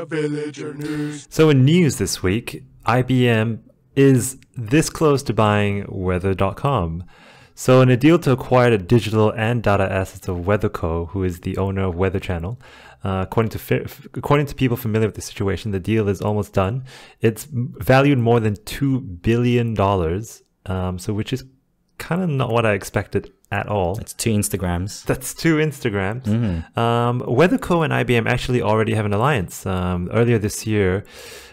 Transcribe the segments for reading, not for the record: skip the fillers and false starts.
Villager News. So in news this week, IBM is this close to buying Weather.com. So in a deal to acquire the digital and data assets of WeatherCo, who is the owner of Weather Channel, according to people familiar with the situation, the deal is almost done. It's valued more than $2 billion, so which is kind of not what I expected at all. That's 2 Instagrams. That's 2 Instagrams. WeatherCo and IBM actually already have an alliance. Earlier this year,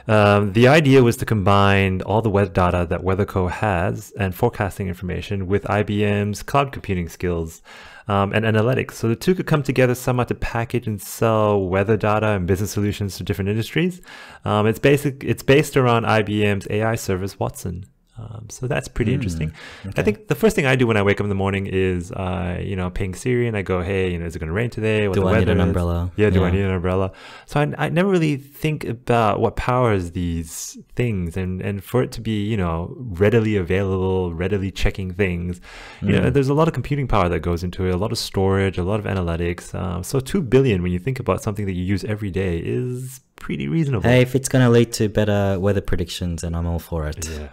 the idea was to combine all the weather data that WeatherCo has and forecasting information with IBM's cloud computing skills and analytics. So the two could come together somehow to package and sell weather data and business solutions to different industries. It's based around IBM's AI service, Watson. So that's pretty interesting. Okay. I think the first thing I do when I wake up in the morning is, ping Siri and I go, hey, is it going to rain today? Do I need an umbrella? Yeah, do I need an umbrella? So I never really think about what powers these things, and for it to be, readily available, readily checking things, there's a lot of computing power that goes into it, a lot of storage, a lot of analytics. So $2 billion, when you think about something that you use every day, is pretty reasonable. Hey, if it's going to lead to better weather predictions, then I'm all for it. Yeah.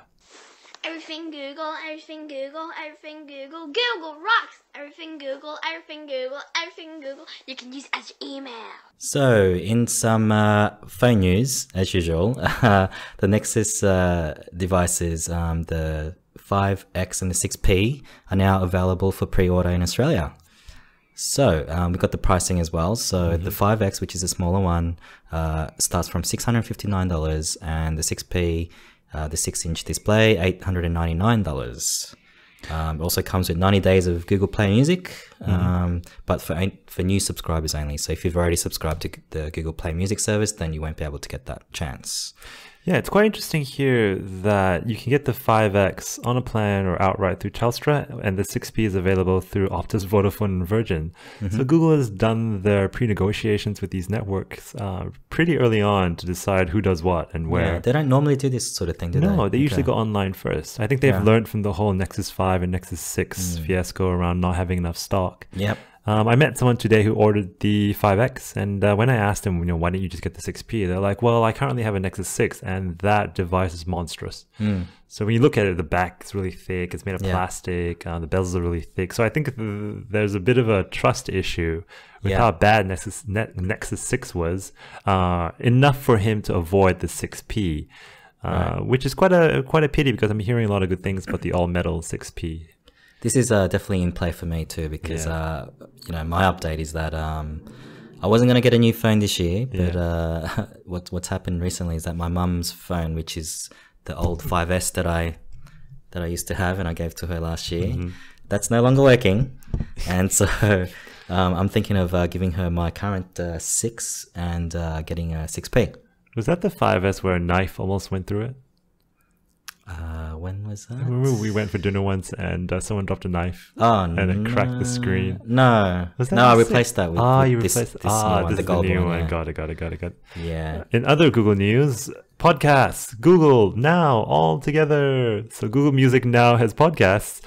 Everything Google, everything Google, everything Google. Google rocks! Everything Google, everything Google, everything Google. You can use as your email. So, in some phone news, as usual, the Nexus devices, the 5X and the 6P, are now available for pre-order in Australia. So, we've got the pricing as well. So, the 5X, which is a smaller one, starts from $659, and the 6P, the 6-inch display, $899. It also comes with 90 days of Google Play Music, but for new subscribers only. So if you've already subscribed to the Google Play Music service, then you won't be able to get that chance. Yeah, it's quite interesting here that you can get the 5X on a plan or outright through Telstra, and the 6P is available through Optus, Vodafone, and Virgin. So Google has done their pre-negotiations with these networks pretty early on to decide who does what and where. Yeah, they don't normally do this sort of thing, do they? No, they usually go online first. I think they've learned from the whole Nexus 5 and Nexus 6 fiasco around not having enough stock. Yep. I met someone today who ordered the 5X, and when I asked them, why don't you just get the 6P? They're like, well, I currently have a Nexus 6, and that device is monstrous. So when you look at it, the back is really thick. It's made of plastic. The bezels are really thick. So I think there's a bit of a trust issue with how bad Nexus 6 was, enough for him to avoid the 6P, which is quite a pity, because I'm hearing a lot of good things about the all-metal 6P. This is definitely in play for me too, because my update is that I wasn't going to get a new phone this year, but what's happened recently is that my mum's phone, which is the old 5S that I used to have and I gave to her last year, that's no longer working, and so I'm thinking of giving her my current 6 and getting a 6P. Was that the 5S where a knife almost went through it? When was that? I remember we went for dinner once and someone dropped a knife. And it cracked the screen. No. I replaced that with you this, replaced this new one, the gold one. Yeah. Got it. Yeah. In other Google news, podcasts, Google Now, all together. So Google Music now has podcasts.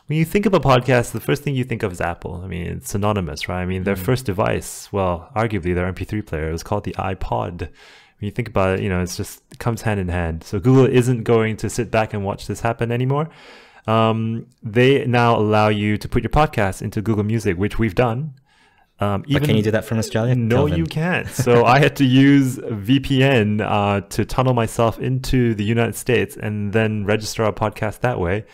When you think of a podcast, the first thing you think of is Apple. I mean, it's synonymous, right? I mean, their first device, well, arguably their MP3 player, was called the iPod. When you think about it, it comes hand in hand. So Google isn't going to sit back and watch this happen anymore. They now allow you to put your podcast into Google Music, which we've done. But can you do that from Australia? No, Kelvin? you can't. So I had to use VPN to tunnel myself into the United States and then register our podcast that way.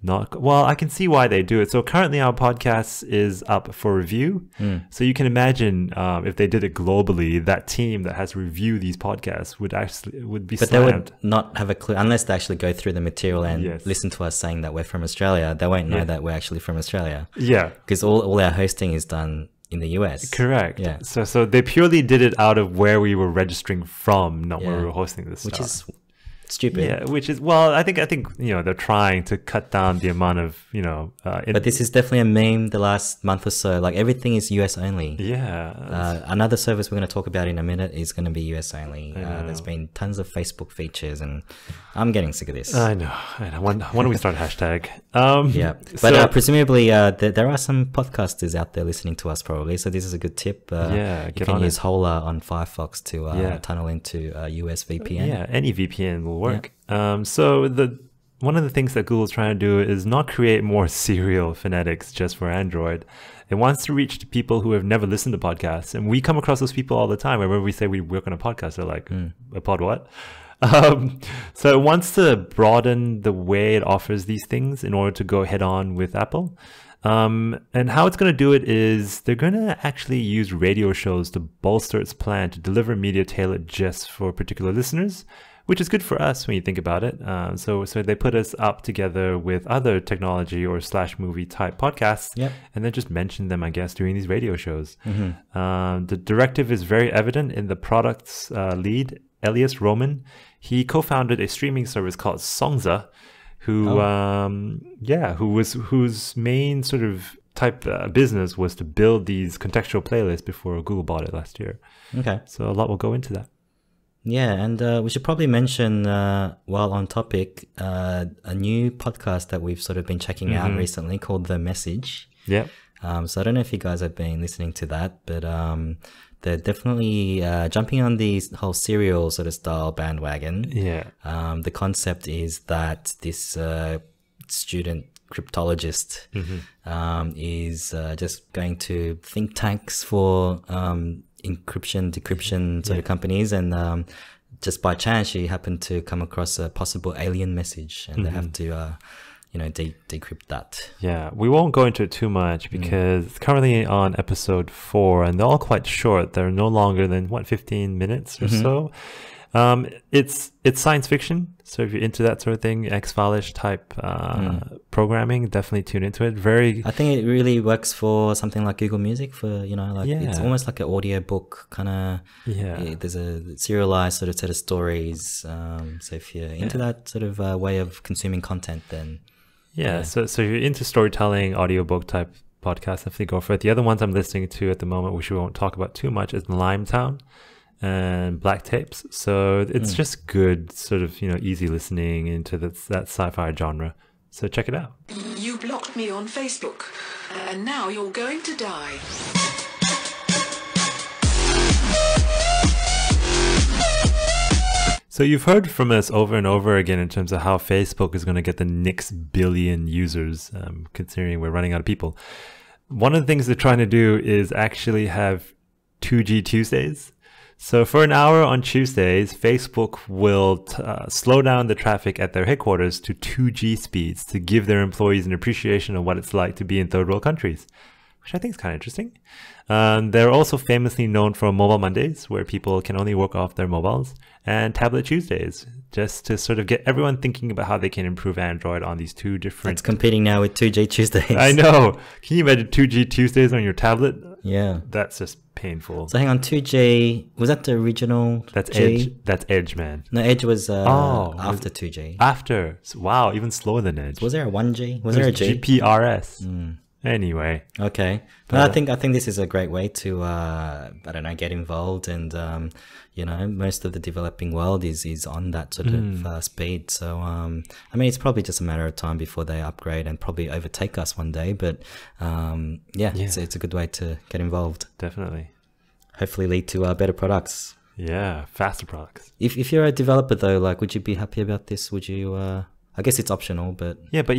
I can see why they do it. So currently our podcast is up for review. So you can imagine if they did it globally, that team that has to review these podcasts would be But slammed. they would not have a clue unless they actually go through the material and listen to us saying that we're from Australia. They won't know that we're actually from Australia. Yeah. Because all our hosting is done in the US. Correct. Yeah. So they purely did it out of where we were registering from, not where we were hosting this Which stuff. is stupid. Yeah, which is, well, I think they're trying to cut down the amount of But this is definitely a meme the last month or so. Like everything is US only. Yeah. Another service we're going to talk about in a minute is going to be US only. There's been tons of Facebook features, and I'm getting sick of this. I know. When do we start hashtag? Yeah, but presumably there are some podcasters out there listening to us probably. So this is a good tip. You can use Hola on Firefox to tunnel into US VPN. Yeah, any VPN will work. So one of the things that Google's trying to do is not create more serial phonetics just for Android. It wants to reach the people who have never listened to podcasts. And we come across those people all the time. Whenever we say we work on a podcast, they're like, a pod what? So it wants to broaden the way it offers these things in order to go head on with Apple. And how it's going to do it is they're going to actually use radio shows to bolster its plan to deliver media tailored just for particular listeners, which is good for us when you think about it. So they put us up together with other technology or /movie type podcasts, and then just mention them, I guess, during these radio shows. The directive is very evident in the product's lead, Elias Roman. He co-founded a streaming service called Songza, whose main sort of type business was to build these contextual playlists before Google bought it last year. Okay. So a lot will go into that. Yeah, and we should probably mention, while on topic, a new podcast that we've sort of been checking out recently called The Message. Yeah. So I don't know if you guys have been listening to that, but they're definitely jumping on the whole serial sort of style bandwagon. Yeah. The concept is that this student cryptologist is just going to think tanks for encryption, decryption sort of companies, and just by chance she happened to come across a possible alien message, and they have to decrypt that. Yeah, we won't go into it too much because it's currently on episode 4, and they're all quite short. They're no longer than 15 minutes or so. It's science fiction, so if you're into that sort of thing, X-File-ish type programming, definitely tune into it. I think it really works for something like Google Music, for it's almost like an audio book kind of. There's a serialized sort of set of stories, so if you're into that sort of way of consuming content, then so if you're into storytelling, audiobook type podcast, definitely go for it. The other ones I'm listening to at the moment, which we won't talk about too much, is Limetown and Black Tapes. So it's just good sort of easy listening into that sci-fi genre, so check it out. You blocked me on Facebook, and now you're going to die. So you've heard from us over and over again in terms of how Facebook is going to get the next billion users, considering we're running out of people. One of the things they're trying to do is actually have 2G Tuesdays. So for an hour on Tuesdays, Facebook will slow down the traffic at their headquarters to 2G speeds to give their employees an appreciation of what it's like to be in third world countries, which I think is kind of interesting. They're also famously known for Mobile Mondays, where people can only work off their mobiles, and Tablet Tuesdays, just to sort of get everyone thinking about how they can improve Android on these two different... It's competing now with 2G Tuesdays. I know. Can you imagine 2G Tuesdays on your tablet? Yeah. That's just painful. So hang on, 2G, was that the original? That's G? Edge. That's Edge, man. No, Edge was after 2G. After. Wow, even slower than Edge. Was there a 1G? Was there a G? GPRS. Anyway. Okay. But I think this is a great way to get involved, and most of the developing world is on that sort of speed. So it's probably just a matter of time before they upgrade and probably overtake us one day, but it's a good way to get involved. Definitely. Hopefully lead to better products. Yeah, faster products. If you're a developer though, would you be happy about this? Would you I guess it's optional, but but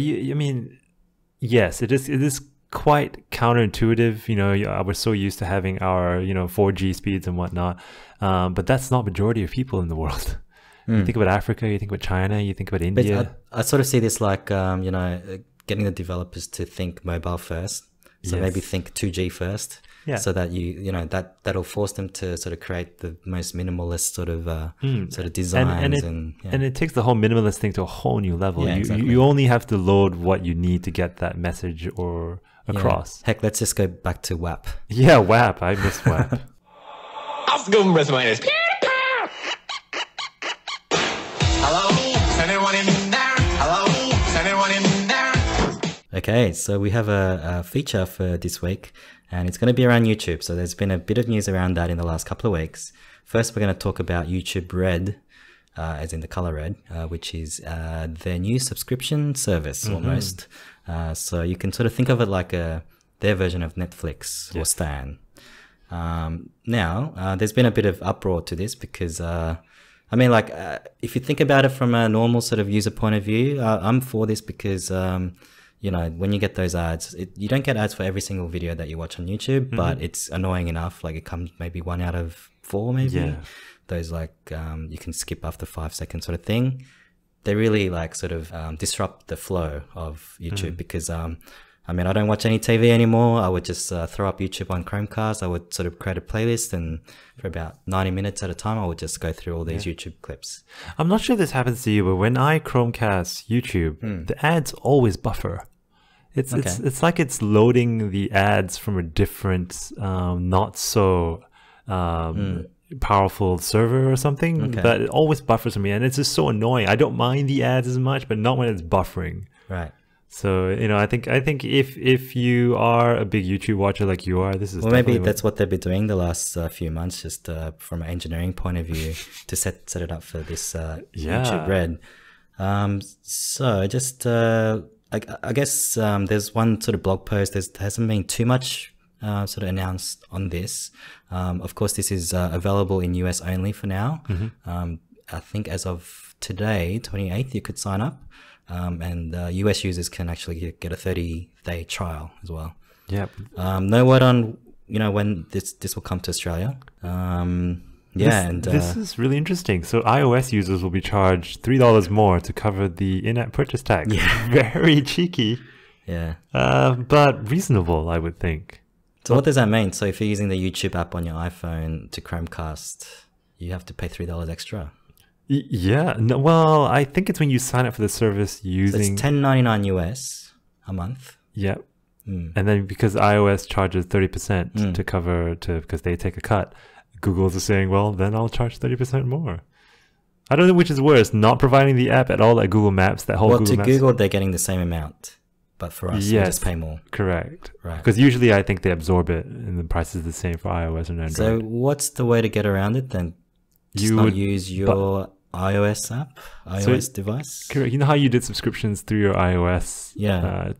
yes, it is quite counterintuitive. We're so used to having our 4G speeds and whatnot, but that's not majority of people in the world. You think about Africa, you think about China, you think about India. But I sort of see this like getting the developers to think mobile first, so maybe think 2G first, so that that'll force them to sort of create the most minimalist sort of designs, and it takes the whole minimalist thing to a whole new level. Exactly. You only have to load what you need to get that message or across. Heck, let's just go back to WAP. Yeah, WAP. I miss Hello, is anyone in there? Hello, is anyone in there? Okay, so we have a feature for this week, and it's going to be around YouTube. So there's been a bit of news around that in the last couple of weeks. First, we're going to talk about YouTube Red, as in the color red, which is their new subscription service almost. So you can sort of think of it like their version of Netflix or Stan. Now, there's been a bit of uproar to this because, I mean, like, if you think about it from a normal sort of user point of view, I'm for this because, you know, when you get those ads, you don't get ads for every single video that you watch on YouTube, but it's annoying enough. Like, it comes maybe 1 out of 4, maybe. Yeah. Those, like, you can skip after 5 seconds sort of thing. They really, like, sort of disrupt the flow of YouTube because, I mean, I don't watch any TV anymore. I would just throw up YouTube on Chromecast. I would sort of create a playlist, and for about 90 minutes at a time, I would just go through all these YouTube clips. I'm not sure if this happens to you, but when I Chromecast YouTube, the ads always buffer. It's like it's loading the ads from a different, not so powerful server or something, but it always buffers for me, and it's just so annoying. I don't mind the ads as much, but not when it's buffering. Right. So, you know, I think if you are a big YouTube watcher like you are, this is maybe that's what they've been doing the last few months, just from an engineering point of view, to set it up for this YouTube Red. So just I guess there's one sort of blog post. There hasn't been too much sort of announced on this. Of course, this is available in US only for now. I think as of today, 28th, you could sign up. And US users can actually get a 30-day trial as well. Yep. No word on, you know, when this will come to Australia. This is really interesting. So iOS users will be charged $3 more to cover the in-app purchase tax. Yeah. Very cheeky. Yeah. But reasonable, I would think. So what does that mean? So if you're using the YouTube app on your iPhone to Chromecast, you have to pay $3 extra. Yeah, no, well, I think it's when you sign up for the service using... So it's $10.99 US a month. Yep. And then because iOS charges 30% to cover, because they take a cut, Google's are saying, well, then I'll charge 30% more. I don't know which is worse, not providing the app at all, like Google Maps, that whole Google Maps. Well, to Google, they're getting the same amount, but for us, we just pay more. Correct. Right. Because usually I think they absorb it and the price is the same for iOS and Android. So what's the way to get around it then? Just not use your iOS app, device. Correct. You know how you did subscriptions through your iOS,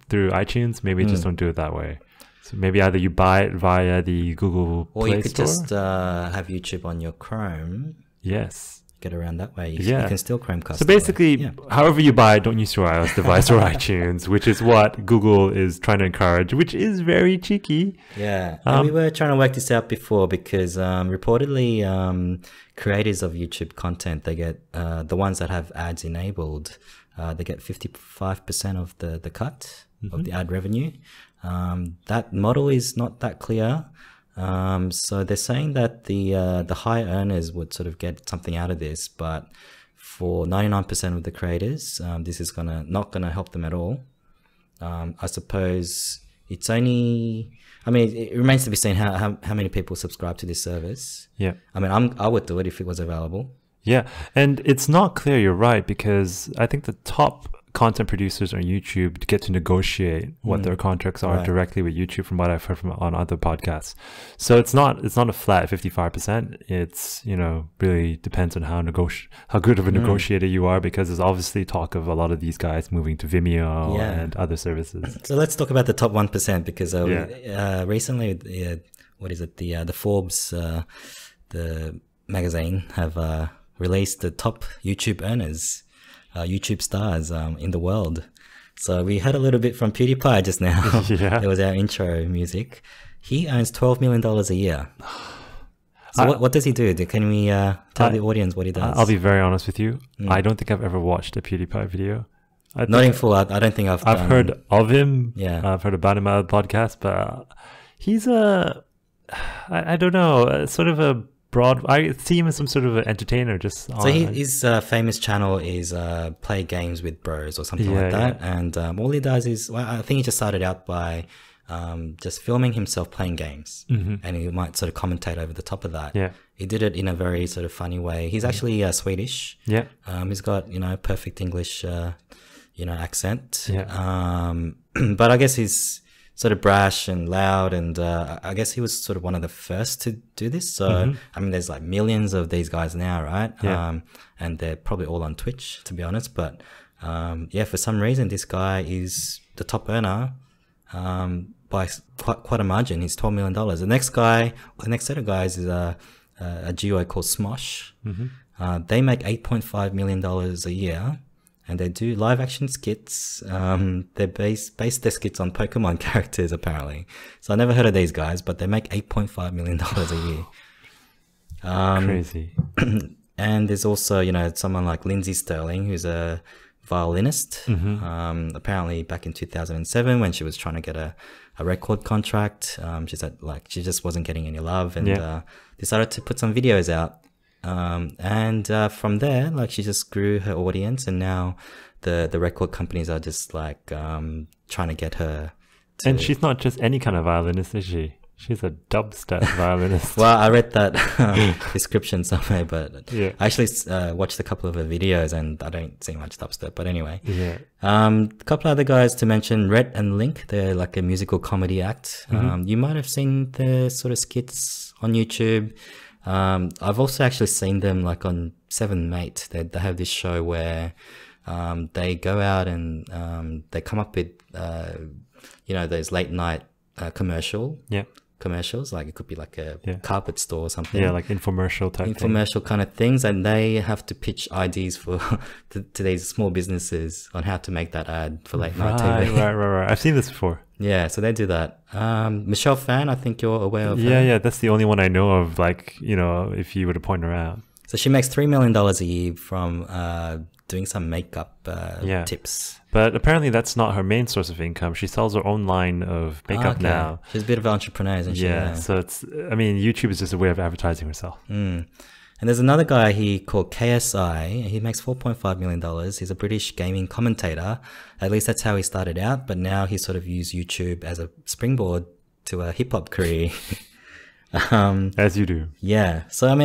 through iTunes? Maybe just don't do it that way. So maybe either you buy it via the Google Play Store. Or you could just have YouTube on your Chrome. Yes. Get around that way. You can still Chromecast. So basically, however you buy it, don't use your iOS device or iTunes, which is what Google is trying to encourage, which is very cheeky. Yeah. And we were trying to work this out before because reportedly creators of YouTube content, they get, the ones that have ads enabled, they get 55% of the cut of the ad revenue. That model is not that clear. So they're saying that the high earners would sort of get something out of this, but for 99% of the creators, this is not gonna help them at all. I suppose it's only, I mean, it remains to be seen how many people subscribe to this service. Yeah. I mean, I would do it if it was available. Yeah, and it's not clear, you're right, because I think the top content producers on YouTube get to negotiate what their contracts are directly with YouTube, from what I've heard from on other podcasts. So it's not a flat 55%. It's, you know, really depends on how good of a negotiator you are, because there's obviously talk of a lot of these guys moving to Vimeo and other services. So let's talk about the top 1%, because recently, what is it? The Forbes, the magazine, have released the top YouTube earners. YouTube stars in the world. So we heard a little bit from PewDiePie just now. It was our intro music. He earns $12 million a year. So what does he do? Can we tell the audience what he does? I'll be very honest with you. I don't think I've ever watched a PewDiePie video. Not in full. I don't think I've heard of him. Yeah. I've heard about him on the podcast, but he's I don't know, sort of a broad. I see him as some sort of an entertainer. So his famous channel is Play Games with Bros or something like that. And all he does is, I think he just started out by just filming himself playing games, and he might sort of commentate over the top of that. Yeah. He did it in a very sort of funny way. He's actually Swedish. Yeah. He's got, perfect English, accent. Yeah. But I guess he's sort of brash and loud, and I guess he was sort of one of the first to do this. So, I mean, there's like millions of these guys now, right? Yeah. And they're probably all on Twitch, to be honest. But yeah, for some reason, this guy is the top earner by quite a margin. He's $12 million. The next set of guys is a duo called Smosh. They make $8.5 million a year, and they do live action skits. They base their skits on Pokemon characters, apparently. So I never heard of these guys, but they make $8.5 million a year. Crazy. And there's also, someone like Lindsay Sterling, who's a violinist. Apparently back in 2007, when she was trying to get a record contract, she said she just wasn't getting any love, and decided to put some videos out. And from there, she just grew her audience, and now the record companies are just trying to get her to... And she's not just any kind of violinist, is she? She's a dubstep violinist. Well, I read that description somewhere, but Yeah. I actually watched a couple of her videos, and I don't see much dubstep. But anyway, Yeah. a couple other guys to mention: Rhett and Link. They're like a musical comedy act. You might have seen their sort of skits on YouTube. I've also actually seen them on Seven Mate. They have this show where they go out and they come up with those late night commercials, it could be a carpet store or something. Yeah, infomercial type infomercial kind of things, and they have to pitch ideas for to these small businesses on how to make that ad for late night TV. Right. I've seen this before. Yeah, so they do that. Michelle Phan, I think you're aware of her. Yeah, that's the only one I know of, if you were to point her out. So she makes $3 million a year from doing some makeup tips. But apparently that's not her main source of income. She sells her own line of makeup now. She's a bit of an entrepreneur, isn't she? Yeah, so YouTube is just a way of advertising herself. And there's another guy called KSI. He makes $4.5 million. He's a British gaming commentator. At least that's how he started out. But now he sort of used YouTube as a springboard to a hip hop career. As you do. Yeah. So, I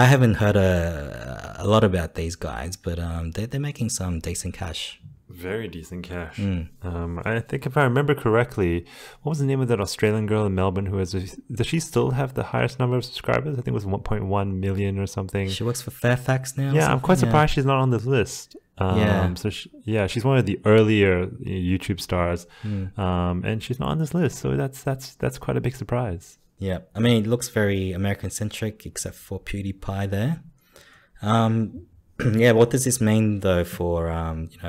haven't heard a lot about these guys, but they're making some decent cash. Very decent cash. I think if I remember correctly, what was the name of that Australian girl in Melbourne who does she still have the highest number of subscribers? I think it was 1.1 million or something. She works for Fairfax now. Yeah, I'm quite surprised she's not on this list. So she's one of the earlier YouTube stars, and she's not on this list. So that's quite a big surprise. Yeah, it looks very American-centric, except for PewDiePie there. Yeah, what does this mean, though, for,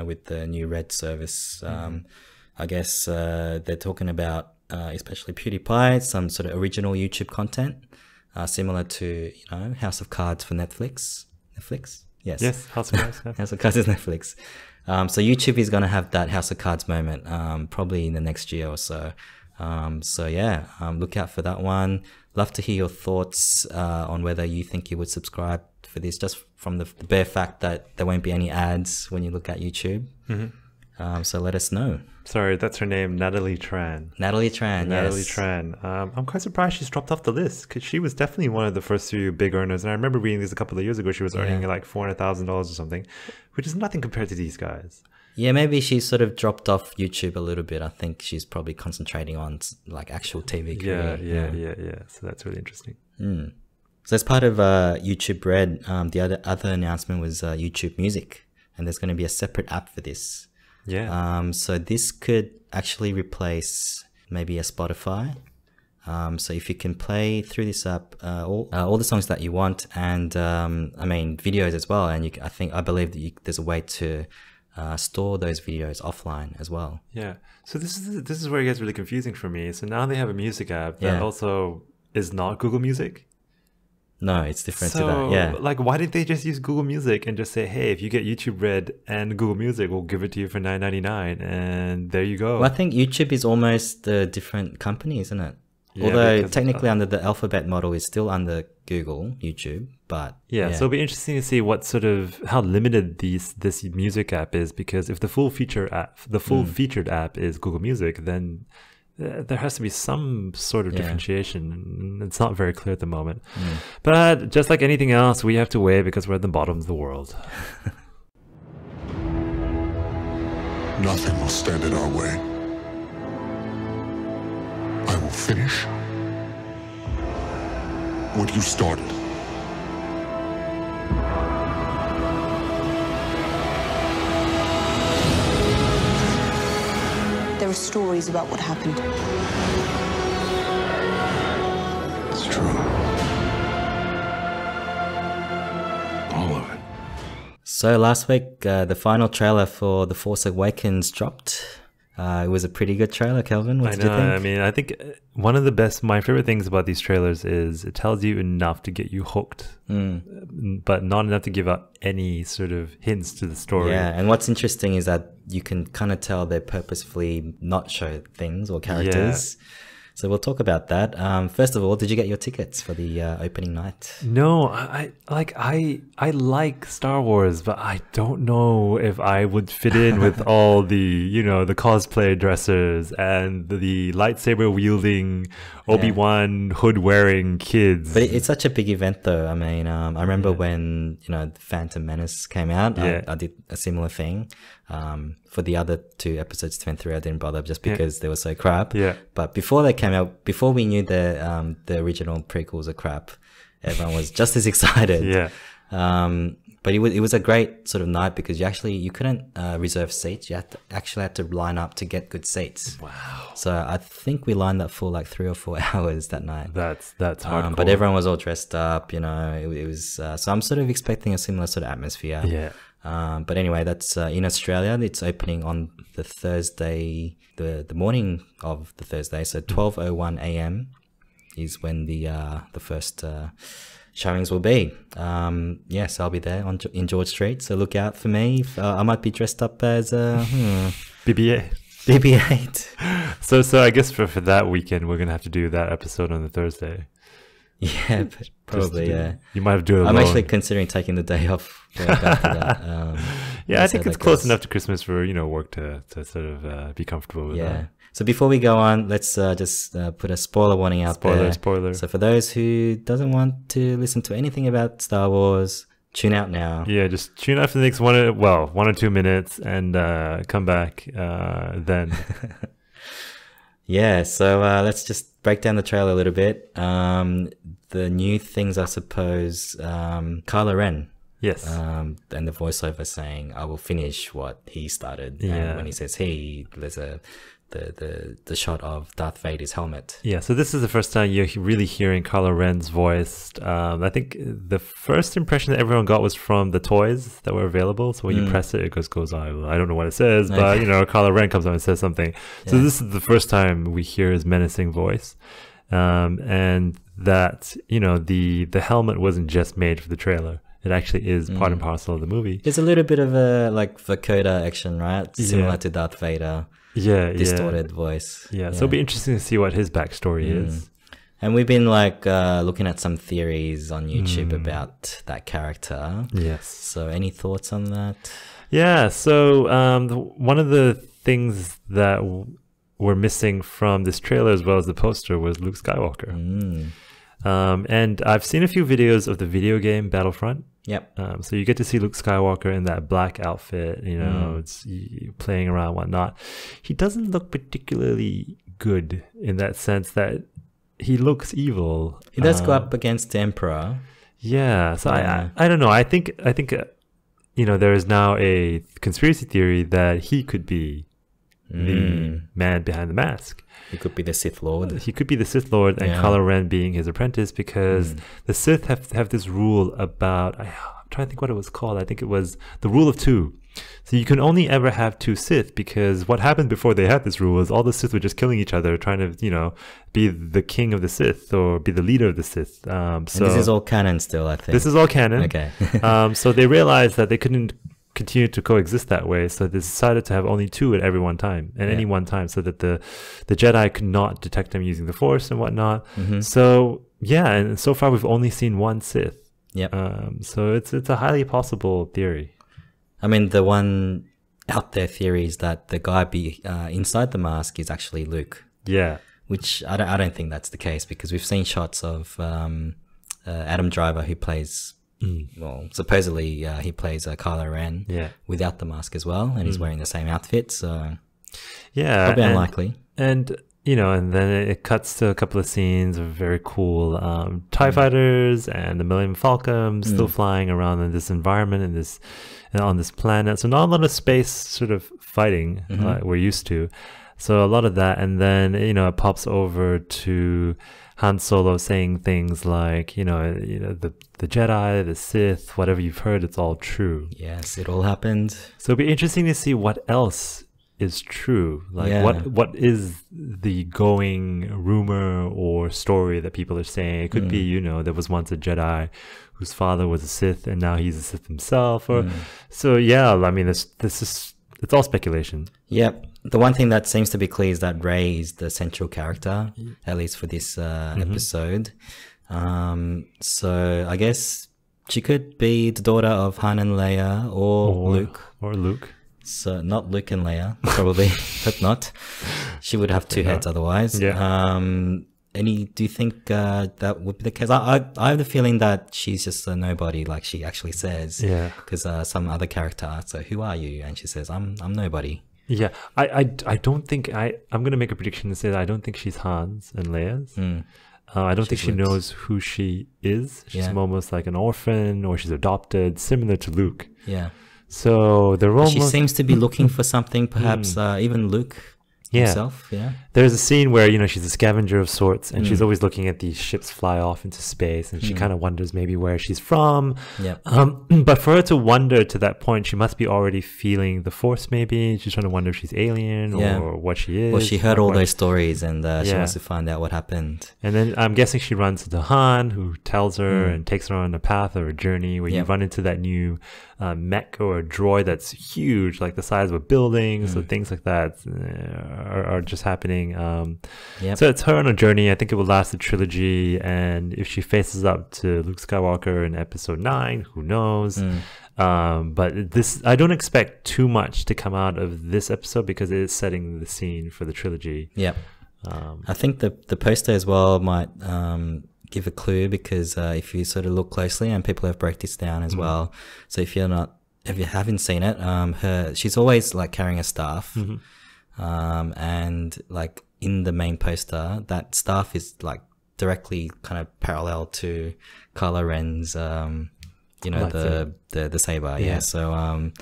with the new Red service? I guess they're talking about, especially PewDiePie, some sort of original YouTube content, similar to, House of Cards for Netflix. Netflix? Yes, House of Cards. Yeah. House of Cards is Netflix. So YouTube is going to have that House of Cards moment, probably in the next year or so. Look out for that one. Love to hear your thoughts on whether you think you would subscribe for this, just from the bare fact that there won't be any ads when you look at YouTube. So let us know. Sorry, that's her name, Natalie Tran. Natalie Tran. I'm quite surprised she's dropped off the list, because she was definitely one of the first few big earners. And I remember reading this a couple of years ago. She was earning $400,000 or something, which is nothing compared to these guys. Yeah, maybe she's sort of dropped off YouTube a little bit. I think she's probably concentrating on actual TV career. Yeah. So that's really interesting. So as part of YouTube Red, the other announcement was YouTube Music, and there's going to be a separate app for this. Yeah. So this could actually replace maybe a Spotify. So if you can play through this app all the songs that you want, and videos as well, and I believe that there's a way to store those videos offline as well. Yeah. So this is where it gets really confusing for me. So now they have a music app that also is not Google Music. No, it's different to that. Yeah. Why didn't they just use Google Music and just say, hey, if you get YouTube Red and Google Music, we'll give it to you for $9.99, and there you go. Well, I think YouTube is almost a different company, isn't it? Yeah, Although because, technically under the alphabet model is still under Google, YouTube, but yeah, so it'll be interesting to see what sort of how limited this music app is, because if the full featured app is Google Music, then there has to be some sort of differentiation, and it's not very clear at the moment. But just like anything else, we have to wait because we're at the bottom of the world. Nothing will stand in our way. I will finish what you started. There are stories about what happened. It's true. All of it. So last week, the final trailer for The Force Awakens dropped. It was a pretty good trailer, Kelvin. What did you think? I mean, I think one of my favorite things about these trailers is it tells you enough to get you hooked, but not enough to give out any sort of hints to the story. Yeah, and what's interesting is that you can kind of tell they purposefully not show things or characters. So we'll talk about that. First of all, did you get your tickets for the opening night? No, I like Star Wars, but I don't know if I would fit in with all the the cosplay dressers and the lightsaber wielding Obi-Wan hood wearing kids. But it's such a big event, though. I mean, I remember when The Phantom Menace came out. I did a similar thing. For the other two episodes 2 and 3, I didn't bother just because they were so crap. Yeah. But before they came out, before we knew the original prequels are crap, everyone was just as excited. Yeah. But it was a great sort of night because you couldn't reserve seats. You actually had to line up to get good seats. Wow. So I think we lined up for like 3 or 4 hours that night. That's hardcore. But everyone was all dressed up. It was so I'm sort of expecting a similar sort of atmosphere. Yeah. But anyway, that's in Australia. It's opening on the Thursday, the morning of the Thursday. So 12:01 a.m. is when the first showings will be. Yes, I'll be there in George Street. So look out for me. I might be dressed up as BB-8. BB-8. So I guess for that weekend we're gonna have to do that episode on the Thursday. Yeah, but probably. Yeah, you might have to do it alone. I'm actually considering taking the day off after that. Yeah, I think it's close enough to Christmas for work to sort of be comfortable with that. So before we go on, let's just put a spoiler warning out there. Spoiler. So for those who doesn't want to listen to anything about Star Wars, tune out now. Yeah, just tune out for the next 1 or 2 minutes and come back then. Yeah, so let's just break down the trailer a little bit. The new things, I suppose, Kylo Ren. Yes. And the voiceover saying, I will finish what he started. Yeah. And when he says he, there's the shot of Darth Vader's helmet. Yeah, so this is the first time you're really hearing Kylo Ren's voice. I think the first impression that everyone got was from the toys that were available. So when you press it, it goes on. I don't know what it says, but Kylo Ren comes on and says something. So this is the first time we hear his menacing voice. And that, the helmet wasn't just made for the trailer. It actually is part and parcel of the movie. There's a little bit of a vocoder action, right? Similar to Darth Vader. Yeah, distorted voice. Yeah, so it'll be interesting to see what his backstory is. And we've been looking at some theories on YouTube about that character. Yes. So any thoughts on that? Yeah, so one of the things that were missing from this trailer as well as the poster was Luke Skywalker. And I've seen a few videos of the video game Battlefront. Yep. So you get to see Luke Skywalker in that black outfit, it's playing around, whatnot. He doesn't look particularly good in that sense that he looks evil. He does go up against the Emperor. Yeah. So I don't know. I think there is now a conspiracy theory that he could be the man behind the mask. He could be the Sith Lord. He could be the Sith Lord, and Kylo Ren being his apprentice, because the Sith have this rule about, I'm trying to think what it was called. I think it was the rule of 2. So you can only ever have 2 Sith, because what happened before they had this rule is all the Sith were just killing each other, trying to, be the king of the Sith or be the leader of the Sith. So and this is all canon still, I think. This is all canon. Okay. So they realized that they couldn't continue to coexist that way. So they decided to have only 2 at every one time, at any one time, so that the Jedi could not detect them using the Force and whatnot. So yeah, and so far we've only seen 1 Sith. Yep. So it's a highly possible theory. I mean, the one out there theory is that the guy inside the mask is actually Luke. Yeah. Which I don't think that's the case, because we've seen shots of Adam Driver, who plays, well, supposedly he plays Kylo Ren without the mask as well, and he's wearing the same outfit, so yeah, probably unlikely. And you know, and then it cuts to a couple of scenes of very cool TIE fighters and the Millennium Falcon still flying around in this environment, in this on this planet. So not a lot of space sort of fighting like we're used to. So a lot of that, and then you know it pops over to Han Solo saying things like, you know, the Jedi, the Sith, whatever you've heard, it's all true. Yes, it all happened. So it'll be interesting to see what else is true. Like what is the going rumor or story that people are saying? It could be, you know, there was once a Jedi whose father was a Sith and now he's a Sith himself. Or so yeah, I mean it's all speculation. Yep. The one thing that seems to be clear is that Rey is the central character, at least for this episode. So I guess she could be the daughter of Han and Leia or Luke. Or Luke. So not Luke and Leia, probably. Hope not. She would have 2 heads otherwise. Yeah. Do you think that would be the case? I have the feeling that she's just a nobody, like she actually says. Yeah. Because some other character asks her, "Who are you?" And she says, "I'm nobody." Yeah, I don't think I'm gonna make a prediction and say that I don't think she's Han's and Leia's. I don't think she knows who she is. She's almost like an orphan, or she's adopted, similar to Luke. Yeah. So they're almost... She seems to be looking for something, perhaps even Luke himself. Yeah. There's a scene where, you know, she's a scavenger of sorts, and she's always looking at these ships fly off into space, and she kind of wonders maybe where she's from. Yeah. But for her to wonder to that point, she must be already feeling the Force. Maybe she's trying to wonder if she's alien or what she is. Well, she heard all those stories, and she wants to find out what happened. And then I'm guessing she runs into Han, who tells her and takes her on a path or a journey where you run into that new mech or a droid that's huge, like the size of a building. So things like that are just happening. So it's her on a journey. I think it will last the trilogy, and if she faces up to Luke Skywalker in episode 9, who knows? But this, I don't expect too much to come out of this episode because it is setting the scene for the trilogy. I think the poster as well might give a clue, because if you sort of look closely, and people have broke this down as well, so if you haven't seen it, she's always like carrying a staff, and like in the main poster, that staff is like directly kind of parallel to Kylo Ren's you know, the saber. So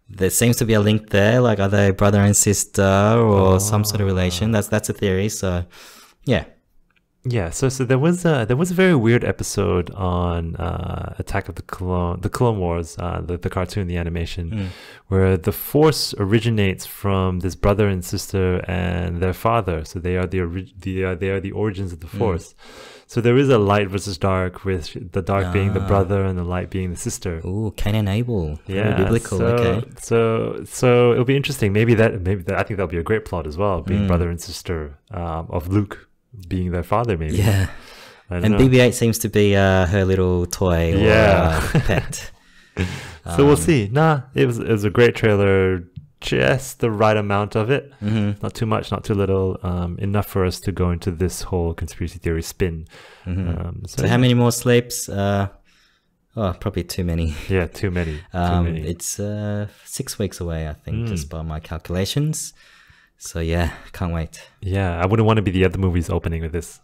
there seems to be a link there. Like, are they brother and sister or some sort of relation? That's a theory. So yeah, so there was a very weird episode on Attack of the Clone Wars, the cartoon, the animation, where the Force originates from this brother and sister and their father. So they are the origins of the Force. So there is a light versus dark, with the dark being the brother and the light being the sister. Ooh, Cain and Abel. Yeah, very biblical. So it'll be interesting. Maybe I think that'll be a great plot as well, being brother and sister of Luke being their father, maybe. Yeah. And BB-8 seems to be her little toy or pet. So we'll see. It was a great trailer. Just the right amount of it. Not too much, not too little. Enough for us to go into this whole conspiracy theory spin. So how many more sleeps? Probably too many. Yeah, too many. It's 6 weeks away, I think, just by my calculations. So yeah, can't wait. Yeah, I wouldn't want to be the other movies opening with this.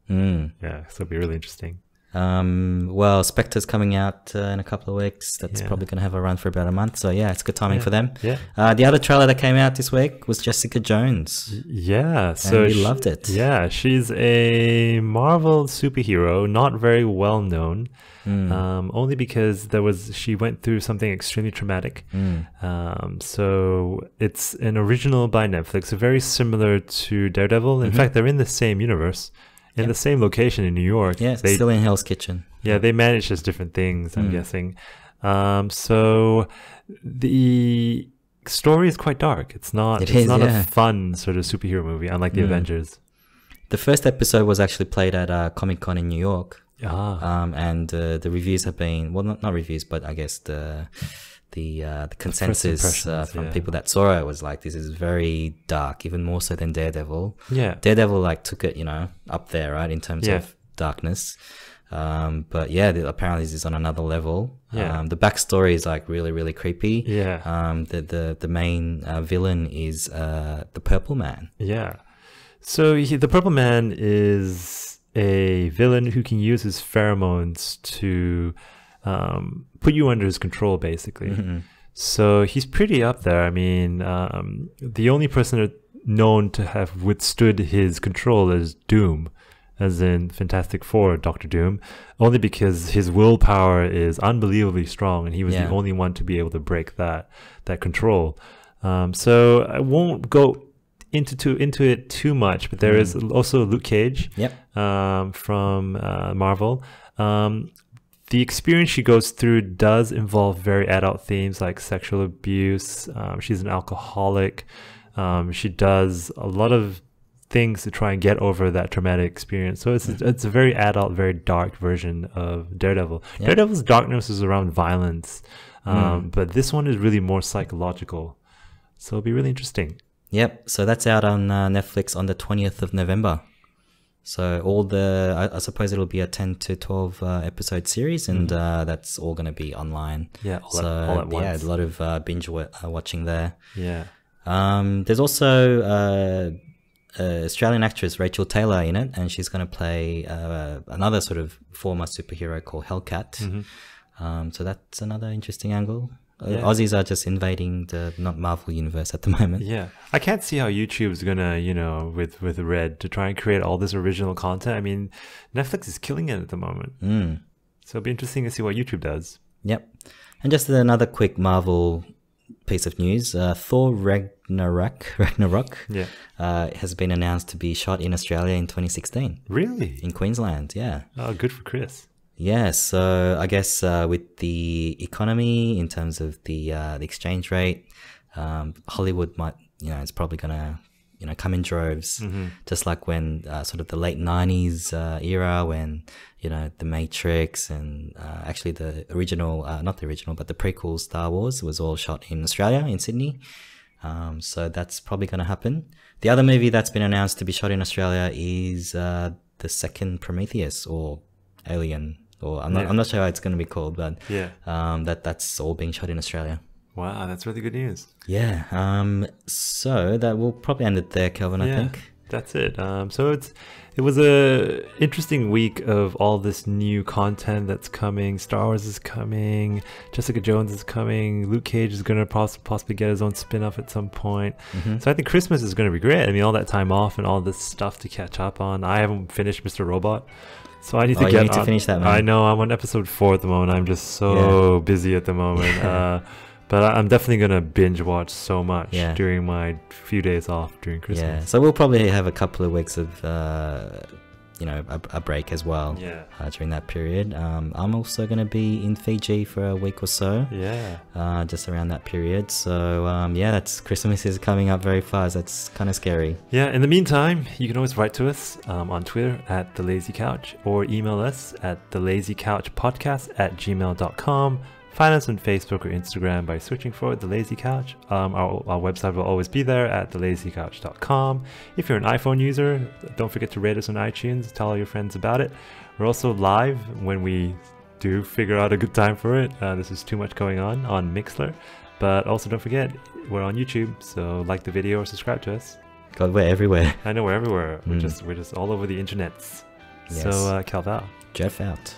Yeah, so it'll be really interesting. Well, Spectre's coming out in a couple of weeks. That's probably going to have a run for about a month. So yeah, it's good timing for them. The other trailer that came out this week was Jessica Jones. Yeah, so we loved it. Yeah, she's a Marvel superhero, not very well known. Only because she went through something extremely traumatic. So it's an original by Netflix, very similar to Daredevil. In fact, they're in the same universe, in the same location in New York. Yeah, still in Hell's Kitchen. Yeah, they manage just different things, I'm guessing. So the story is quite dark. It's not a fun sort of superhero movie, unlike the Avengers. The first episode was actually played at Comic-Con in New York. And the reviews have been, well, not reviews, but I guess the consensus from people that saw it was like, this is very dark, even more so than Daredevil. Yeah. Daredevil like took it, up there, right, in terms of darkness. But yeah, apparently this is on another level. Yeah. The backstory is like really, really creepy. Yeah. The main villain is the Purple Man. Yeah. So the Purple Man is a villain who can use his pheromones to put you under his control, basically. So he's pretty up there. I mean, the only person known to have withstood his control is Doom, as in Fantastic Four, Doctor Doom, only because his willpower is unbelievably strong, and he was the only one to be able to break that control. So I won't go into it too much, but there is also Luke Cage from Marvel. The experience she goes through does involve very adult themes like sexual abuse. She's an alcoholic. She does a lot of things to try and get over that traumatic experience. So it's a very adult, very dark version of Daredevil. Daredevil's darkness is around violence, but this one is really more psychological. So it'll be really interesting. Yep, so that's out on Netflix on the 20th of November. So I suppose it'll be a 10 to 12 episode series, and that's all going to be online. Yeah, all at once. Yeah, a lot of binge watching there. Yeah. There's also Australian actress Rachel Taylor in it, and she's going to play another sort of former superhero called Hellcat. So that's another interesting angle. Aussies are just invading the not Marvel universe at the moment. Yeah, I can't see how YouTube's gonna, with Red to try and create all this original content. I mean, Netflix is killing it at the moment. So it'll be interesting to see what YouTube does. Yep. And just another quick Marvel piece of news: Thor Ragnarok has been announced to be shot in Australia in 2016. Really? In Queensland, yeah. Oh, good for Chris. Yeah, so I guess with the economy in terms of the exchange rate, Hollywood might, it's probably gonna, come in droves, just like when sort of the late 90s era when, The Matrix and actually the original, not the original, but the prequel Star Wars was all shot in Australia, in Sydney. So that's probably going to happen. The other movie that's been announced to be shot in Australia is the second Prometheus or Alien. Or I'm not sure how it's going to be called, but that's all being shot in Australia. Wow, that's really good news. Yeah. So that will probably end it there, Kelvin. I think that's it. So it was a interesting week of all this new content that's coming. Star Wars is coming. Jessica Jones is coming. Luke Cage is going to possibly get his own spin-off at some point. So I think Christmas is going to be great. I mean, all that time off and all this stuff to catch up on. I haven't finished Mr. Robot. So I need to to finish that, man. I know, I'm on episode 4 at the moment. I'm just so busy at the moment. But I'm definitely going to binge watch so much during my few days off during Christmas. Yeah, so we'll probably have a couple of weeks of, a break as well during that period. I'm also going to be in Fiji for a week or so. Yeah. Just around that period. So, that's Christmas is coming up very fast. That's kind of scary. Yeah, in the meantime, you can always write to us on Twitter at The Lazy Couch or email us at thelazycouchpodcast@gmail.com. Find us on Facebook or Instagram by searching for The Lazy Couch. Our website will always be there at thelazycouch.com. If you're an iPhone user, don't forget to rate us on iTunes. Tell all your friends about it. We're also live when we do figure out a good time for it. This is too much going on Mixler. But also don't forget, we're on YouTube, so like the video or subscribe to us. God, we're everywhere. I know we're everywhere. We're just all over the internets. Yes. So, Calval. Geoff out.